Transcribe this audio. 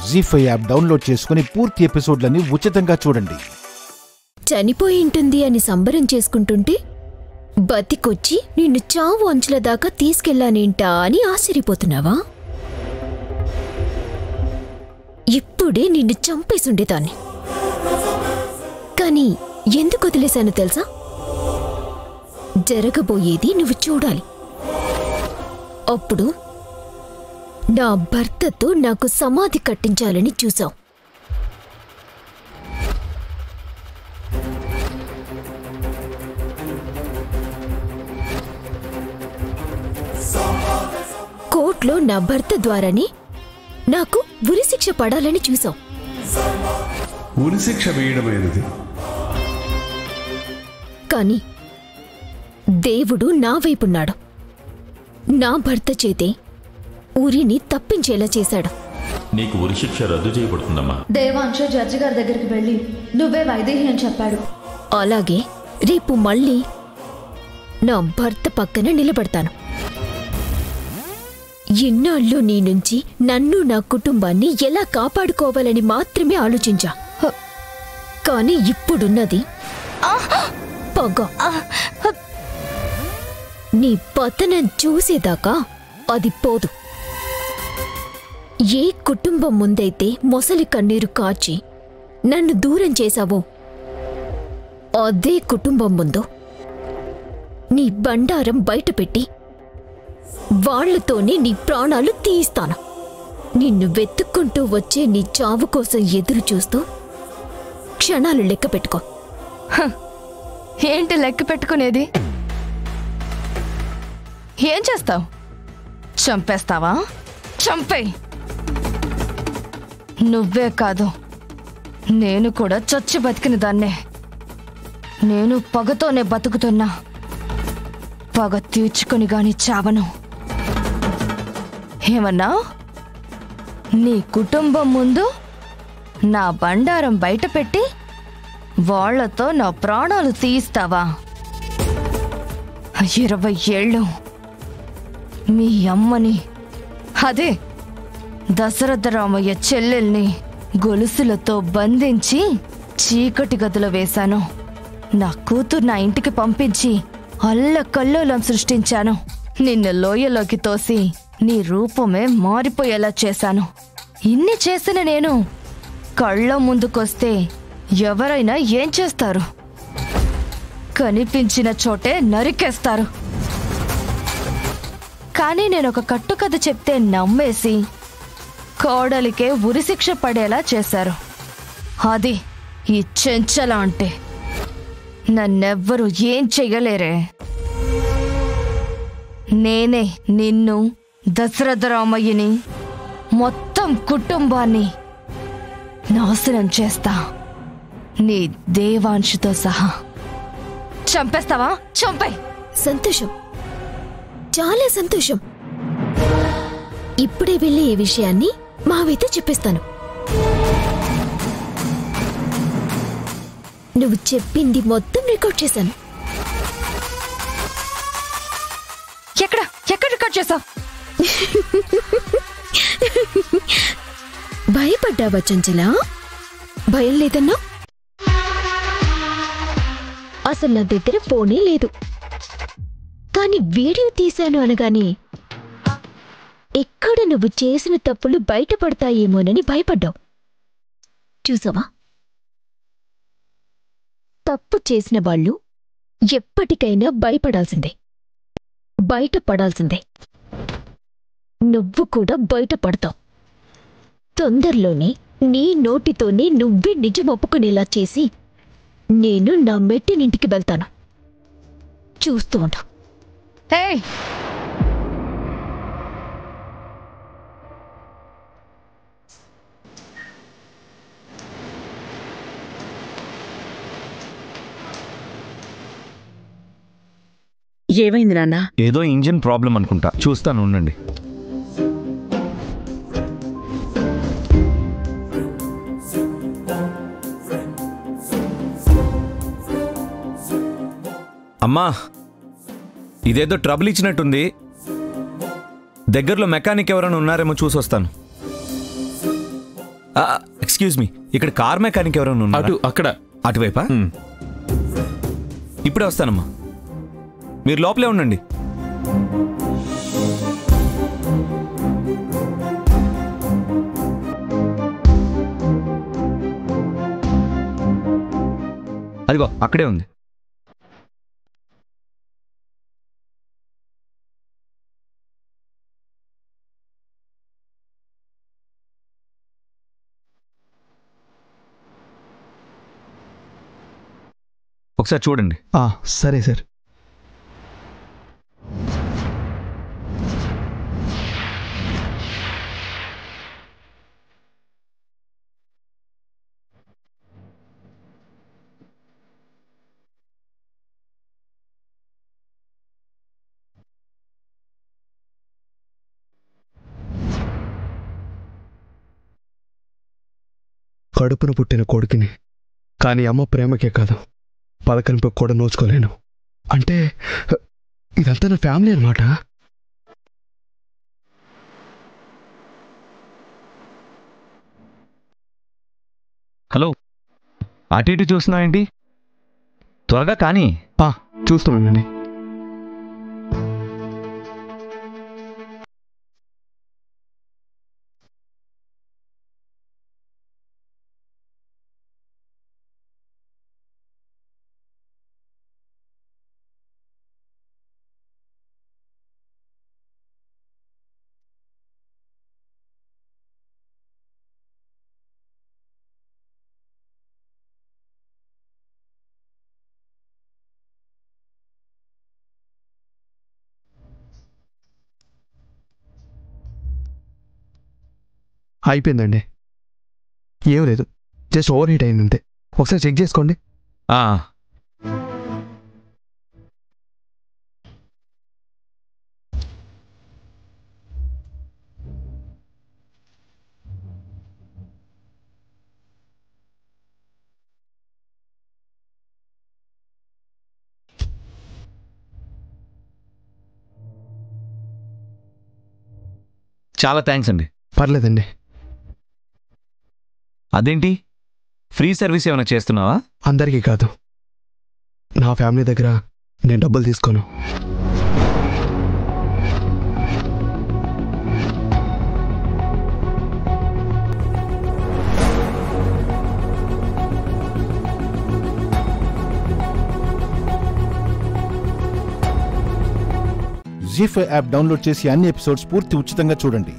జీ5 app download చేసుకుని పూర్తి ఎపిసోడ్లని ఉచితంగా చూడండి. చనిపోయి ఉంటుంది అని సంబరం చేసుకుంటుంటే బతికొచ్చి నిన్ను చావు అంచుల దాకా తీసుకెళ్లానేంటా అని ఆశ్చర్యపోతున్నావా? ఇప్పుడే నిన్ను చంపేసుండేదాన్ని. కానీ ఎందుకు వదిలేశాను తెలుసా? జరగబోయేది నువ్వు చూడాలి. అప్పుడు నా భర్తతో నాకు సమాధి కట్టించాలని చూసావు. కోర్టులో నా భర్త ద్వారానే నాకు ఉరిశిక్ష పడాలని చూసావు. ఉరిశిక్ష వేయడమైనది. కానీ దేవుడు నా వైపున్నాడు. నా భర్త చేతే ఉరిని తప్పించేలా చేశాడు. నీకు ఉరిశిక్ష రద్దు చేయబడుతుందమ్మా. దేవాంశ జడ్జి గారి దగ్గరికి వెళ్ళి నువ్వే వైదేహి అని చెప్పాడు. అలాగే రేపు మళ్ళీ నా భర్త పక్కన నిలబడతాను. ఇన్నాళ్ళు నీ నుంచి నన్ను నా కుటుంబాన్ని ఎలా కాపాడుకోవాలని మాత్రమే ఆలోచించా. కానీ ఇప్పుడున్నది పగ. నీ పతనం చూసేదాకా అది పోదు. ఏ కుటుంబం ముందైతే మొసలి కన్నీరు కాచి నన్ను దూరం చేశావో అదే కుటుంబం ముందు నీ బండారం బయటపెట్టి వాళ్లతోనే నీ ప్రాణాలు తీయిస్తాను. నిన్ను వెతుక్కుంటూ వచ్చే నీ చావు కోసం ఎదురు చూస్తూ క్షణాలు లెక్క పెట్టుకో. ఏంటి లెక్క పెట్టుకునేది? ఏం చేస్తావు? చంపేస్తావా? చంపేయ్. నువ్వే కాదు, నేను కూడా చచ్చి బతికిన దాన్నే. నేను పగతోనే బతుకుతున్నా. పగ తీర్చుకొని గాని చావను. ఏమన్నా? నీ కుటుంబం ముందు నా బండారం బయట పెట్టి వాళ్లతో నా ప్రాణాలు తీయిస్తావా? 20 ఏళ్ళు మీ అమ్మని, అదే దశరథరామయ్య చెల్లెల్ని గొలుసులతో బంధించి చీకటి గదిలో వేశాను. నా కూతురు నా ఇంటికి పంపించి అల్లకల్లోలం సృష్టించాను. నిన్ను లోయలోకి తోసి నీ రూపమే మారిపోయేలా చేశాను. ఇన్ని చేసిన నేను కళ్ళ ముందుకొస్తే ఎవరైనా ఏం చేస్తారు? కనిపించిన చోటే నరికేస్తారు. కానీ నేనొక కట్టుకథ చెప్తే నమ్మేసి కోడలికే ఉరిశిక్ష పడేలా చేశారు. అది ఈ చెంచల అంటే. నన్నెవ్వరూ ఏం చెయ్యలేరే. నేనే నిన్ను, దశరథరామయ్యని, మొత్తం కుటుంబాన్ని నాశనం చేస్తా, నీ దేవాంశుతో సహా. చంపేస్తావా? చంపే. సంతోషం, చాలా సంతోషం. ఇప్పుడే వెళ్ళి ఈ విషయాన్ని మావైతే చెప్పేస్తాను. నువ్వు చెప్పింది మొత్తం రికార్డ్ చేశాను. ఎక్కడ రికార్డ్ చేసావు? భయపడ్డావా చంచలా? భయం లేదన్నా? అసలు నా దగ్గర ఫోనే లేదు. కానీ వీడియో తీశాను అనగానే ఎక్కడ నువ్వు చేసిన తప్పులు బయటపడతాయేమోనని భయపడ్డావు. చూసావా? తప్పు చేసిన వాళ్ళు ఎప్పటికైనా భయపడాల్సిందే, బయటపడాల్సిందే. నువ్వు కూడా బయటపడతావు. తొందరలోనే నీ నోటితోనే నువ్వే నిజం ఒప్పుకునేలా చేసి నేను నా మెట్టినింటికి వెళ్తాను. చూస్తూ ఉంటా. ఏమైంది నాన్న? ఏదో ఇంజిన్ ప్రాబ్లం అనుకుంటా, చూస్తాను ఉండండి. అమ్మా, ఇదేదో ట్రబుల్ ఇచ్చినట్టుంది. దగ్గరలో మెకానిక్ ఎవరైనా ఉన్నారేమో చూసొస్తాను. ఎక్స్క్యూజ్ మీ, ఇక్కడ కార్ మెకానిక్ ఎవరైనా ఉన్నారా? అక్కడ అటువైపా? ఇప్పుడే వస్తానమ్మా, మీరు లోపలే ఉండండి. అదిగో అక్కడే ఉంది. ఒకసారి చూడండి. సరే సార్. కడుపున పుట్టిన కొడుకుని, కానీ అమ్మ ప్రేమకే కాదు పలకరింపు కూడా నోచుకోలేను. అంటే ఇదంతా నా ఫ్యామిలీ అన్నమాట. హలో, అటు ఇటు చూస్తున్నావేంటి? త్వరగా కానీ. చూస్తున్నానండి. అయిపోయిందండి, ఏం లేదు, జస్ట్ ఓవర్ హీట్ అయిందంతే. ఒకసారి చెక్ చేసుకోండి. చాలా థ్యాంక్స్ అండి. పర్లేదండి. అదేంటి, ఫ్రీ సర్వీస్ ఏమైనా చేస్తున్నావా? అందరికీ కాదు, నా ఫ్యామిలీ దగ్గర నేను డబ్బులు తీసుకోను. జీ5 యాప్ డౌన్లోడ్ చేసి అన్ని ఎపిసోడ్స్ పూర్తి ఉచితంగా చూడండి.